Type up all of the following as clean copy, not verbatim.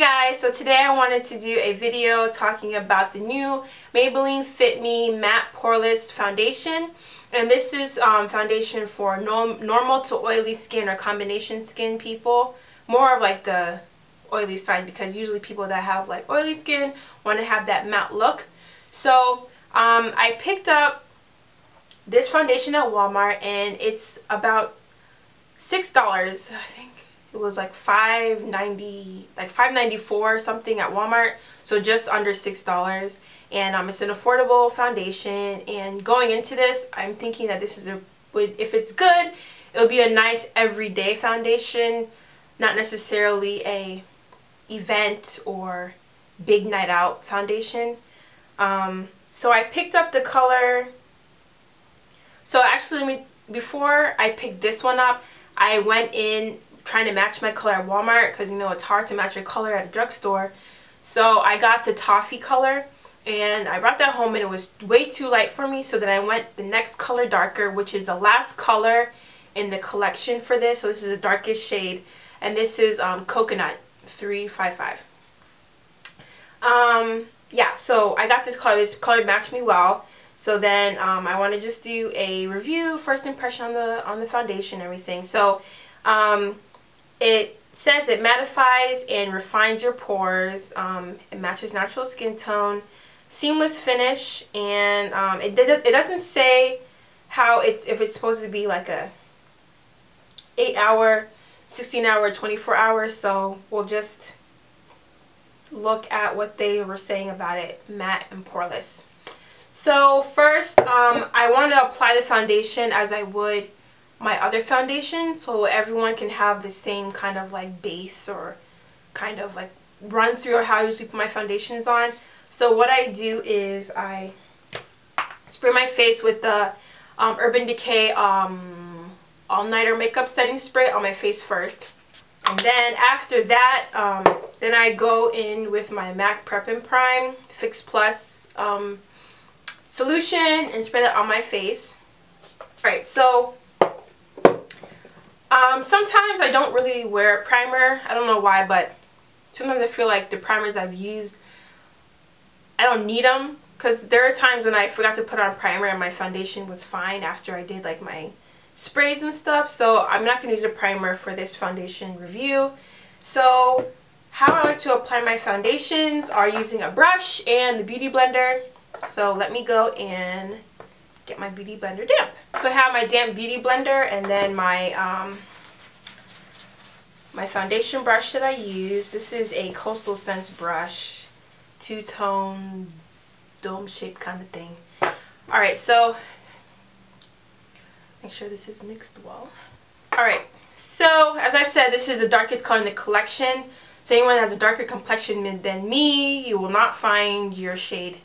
Hey guys, so today I wanted to do a video talking about the new Maybelline Fit Me Matte Poreless Foundation. And this is foundation for normal to oily skin or combination skin people. More of like the oily side, because usually people that have like oily skin want to have that matte look. So I picked up this foundation at Walmart and it's about $6, I think. It was like $5.90, like $5.94 or something at Walmart, so just under $6. And it's an affordable foundation. And going into this, I'm thinking that this is if it's good, it'll be a nice everyday foundation, not necessarily a event or big night out foundation. So I picked up the color. So actually, before I picked this one up, I went in trying to match my color at Walmart, because you know it's hard to match your color at a drugstore. So I got the toffee color and I brought that home and it was way too light for me, so then I went the next color darker, which is the last color in the collection for this. So this is the darkest shade, and this is Coconut 355. Yeah, so I got this color. This color matched me well. So then I want to just do a review, first impression on the foundation and everything. So it says it mattifies and refines your pores. It matches natural skin tone, seamless finish, and it doesn't say how if it's supposed to be like a 8-hour, 16-hour, 24 hours. So we'll just look at what they were saying about it, matte and poreless. So first, I want to apply the foundation as I would my other foundation, so everyone can have the same kind of like base or kind of like run through how I usually put my foundations on. So what I do is I spray my face with the Urban Decay all-nighter makeup setting spray on my face first, and then after that then I go in with my MAC Prep and Prime Fix Plus solution and spray that on my face. Alright, so sometimes I don't really wear a primer. I don't know why, but sometimes I feel like the primers I've used, I don't need them, because there are times when I forgot to put on primer and my foundation was fine after I did like my sprays and stuff. So I'm not going to use a primer for this foundation review. So how I like to apply my foundations are using a brush and the beauty blender. So let me go and get my beauty blender damp. So I have my damp beauty blender and then my my foundation brush that I use. This is a Coastal Scents brush, two-tone dome shaped kind of thing. Alright, so make sure this is mixed well. Alright, so as I said, this is the darkest color in the collection. So anyone that has a darker complexion than me, you will not find your shade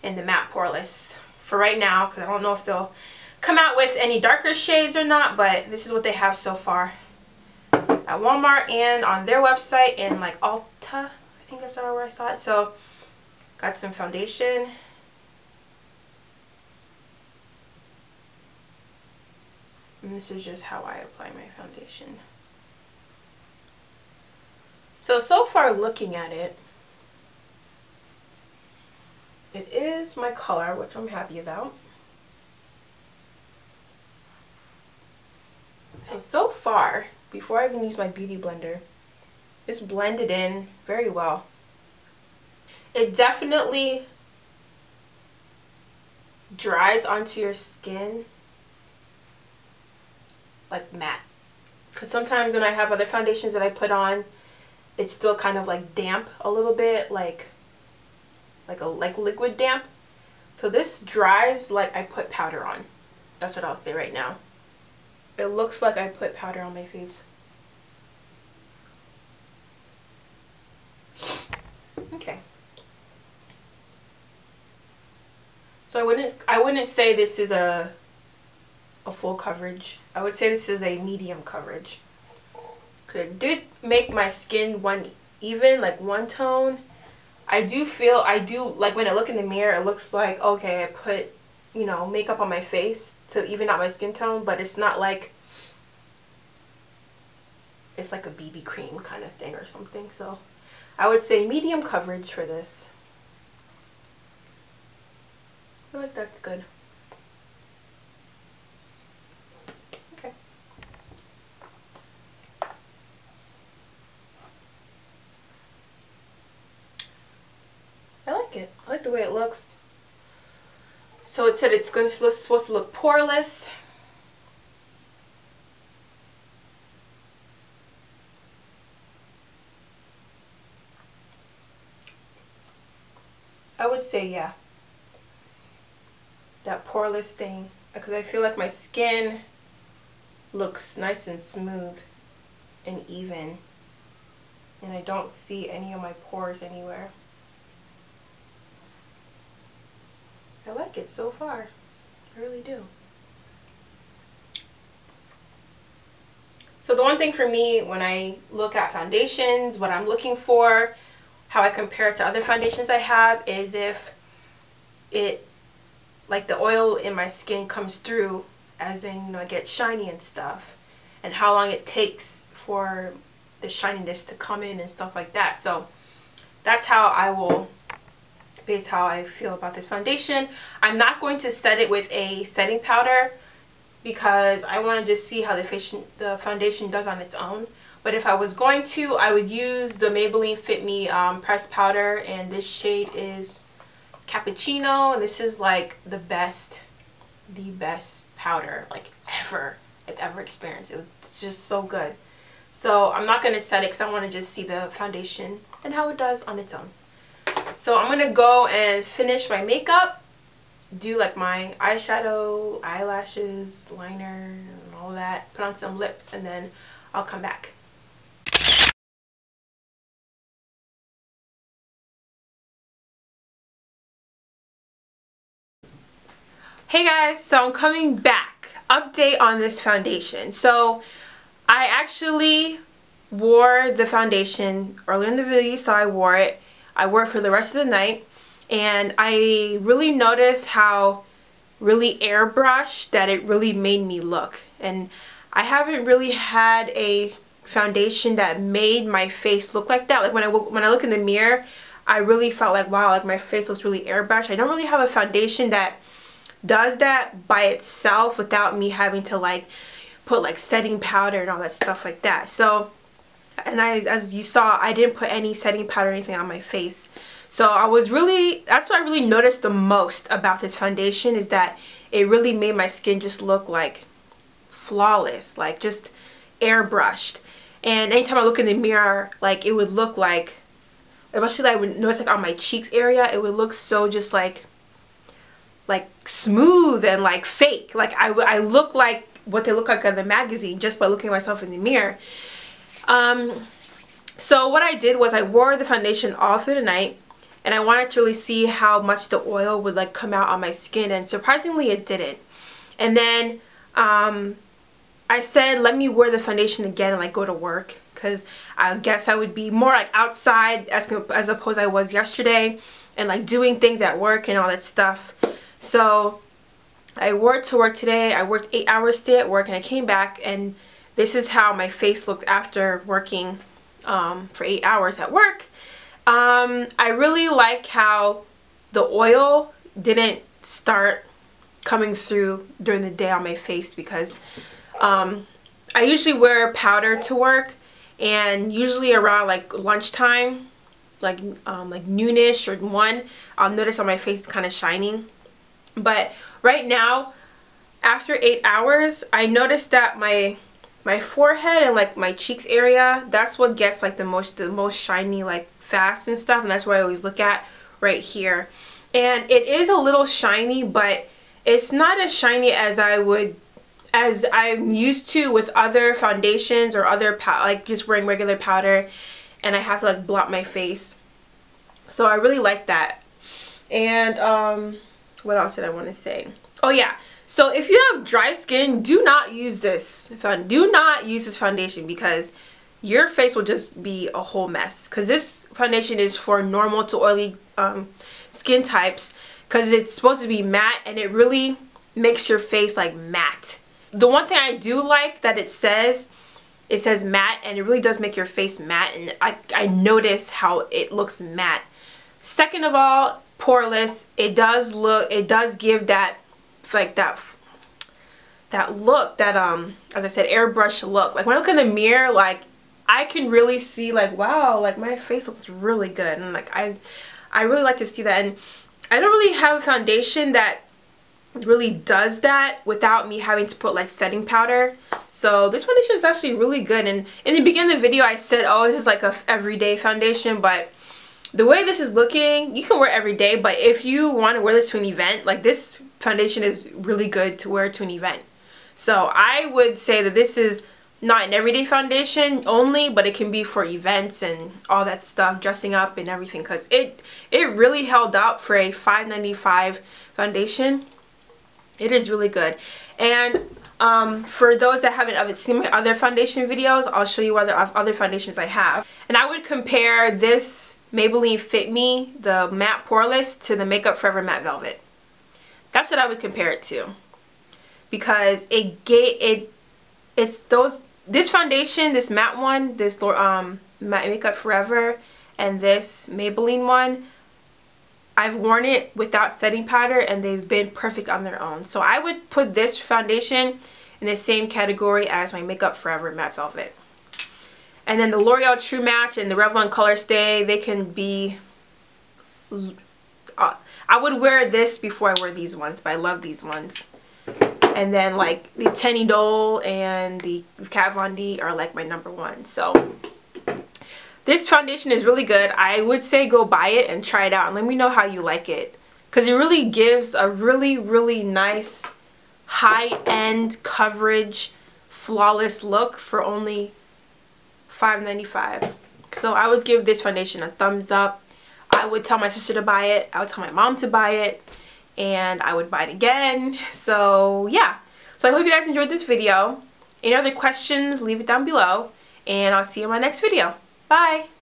in the matte poreless for right now, because I don't know if they'll come out with any darker shades or not, but this is what they have so far at Walmart and on their website and like Ulta, I think that's where I saw it. So got some foundation. And this is just how I apply my foundation. So far looking at it, it is my color, which I'm happy about. So far, before I even use my beauty blender, it's blended in very well. It definitely dries onto your skin like matte. Because sometimes when I have other foundations that I put on, it's still kind of like damp a little bit, like liquid damp. So this dries like I put powder on. That's what I'll say right now. It looks like I put powder on my face. Okay. So I wouldn't say this is a full coverage. I would say this is a medium coverage. It did make my skin even, like one tone. I do like when I look in the mirror, it looks like, okay, I put, you know, makeup on my face to even out my skin tone, but it's not like it's like a BB cream kind of thing or something. So I would say medium coverage for this. I feel like that's good. Okay. I like it. I like the way it looks. So it said it's supposed to look poreless. I would say, yeah, that poreless thing, because I feel like my skin looks nice and smooth and even, and I don't see any of my pores anywhere. I like it so far. I really do. So the one thing for me when I look at foundations, what I'm looking for, how I compare it to other foundations I have, is if it, like the oil in my skin comes through, as in, you know, it gets shiny and stuff, and how long it takes for the shininess to come in and stuff like that. So that's how I will base how I feel about this foundation. I'm not going to set it with a setting powder because I want to just see how the foundation does on its own. But if I was going to, I would use the Maybelline Fit Me pressed powder, and this shade is Cappuccino, and this is like the best powder like ever I've ever experienced. It's just so good. So I'm not going to set it because I want to just see the foundation and how it does on its own. So I'm going to go and finish my makeup, do like my eyeshadow, eyelashes, liner, and all that, put on some lips, and then I'll come back. Hey guys, so I'm coming back. Update on this foundation. So I actually wore the foundation earlier in the video, so I wore it. I wore it for the rest of the night, and I really noticed how really airbrushed that it really made me look. And I haven't really had a foundation that made my face look like that. Like when I look in the mirror, I really felt like, wow, like my face looks really airbrushed. I don't really have a foundation that does that by itself without me having to like put like setting powder and all that stuff like that. So, and as you saw, I didn't put any setting powder or anything on my face. So that's what I really noticed the most about this foundation, is that it really made my skin just look like flawless, like just airbrushed. And anytime I look in the mirror, like it would look like, especially I would notice like on my cheeks area, it would look so just like smooth and like fake. Like I look like what they look like in the magazine just by looking at myself in the mirror. So what I did was I wore the foundation all through the night, and I wanted to really see how much the oil would like come out on my skin, and surprisingly it didn't. And then I said, let me wear the foundation again and like go to work, because I guess I would be more like outside as opposed I was yesterday, and like doing things at work and all that stuff. So I wore it to work today. I worked 8 hours today at work, and I came back, and this is how my face looked after working for 8 hours at work. I really like how the oil didn't start coming through during the day on my face, because I usually wear powder to work, and usually around like lunchtime, like noonish or 1, I'll notice on my face kind of shining. But right now, after 8 hours, I noticed that my forehead and like my cheeks area, that's what gets like the most shiny like fast and stuff, and that's what I always look at right here. And it is a little shiny, but it's not as shiny as I'm used to with other foundations or other like just wearing regular powder, and I have to like blot my face. So I really like that. And what else did I want to say? Oh yeah, so if you have dry skin, do not use this. Do not use this foundation, because your face will just be a whole mess. Because this foundation is for normal to oily skin types, because it's supposed to be matte, and it really makes your face like matte. The one thing I do like that it says it says matte, and it really does make your face matte, and I notice how it looks matte. Second of all, Poreless, it does give that, like that look, that as I said, airbrush look. Like when I look in the mirror, like I can really see, like, wow, like my face looks really good, and like I really like to see that. And I don't really have a foundation that really does that without me having to put like setting powder. So this foundation is actually really good. And in the beginning of the video I said, oh, this is like a everyday foundation, but the way this is looking, you can wear it every day, but if you want to wear this to an event, like this foundation is really good to wear to an event. So I would say that this is not an everyday foundation only, but it can be for events and all that stuff, dressing up and everything, because it really held up for a $5.95 foundation. It is really good. And for those that haven't seen my other foundation videos, I'll show you what other foundations I have. And I would compare this Maybelline Fit Me, the matte Poreless, to the Makeup Forever Matte Velvet. That's what I would compare it to, because this foundation, this matte one, this Makeup Forever, and this Maybelline one, I've worn it without setting powder and they've been perfect on their own. So I would put this foundation in the same category as my Makeup Forever Matte Velvet. And then the L'Oreal True Match and the Revlon Color Stay, they can be... I would wear this before I wear these ones, but I love these ones. And then like the Tenny Dole and the Kat Von D are like my #1. So this foundation is really good. I would say go buy it and try it out and let me know how you like it, because it really gives a really nice high-end coverage flawless look for only $5.95. So I would give this foundation a thumbs up. I would tell my sister to buy it. I would tell my mom to buy it, and I would buy it again. So yeah, so I hope you guys enjoyed this video. Any other questions, leave it down below, and I'll see you in my next video. Bye!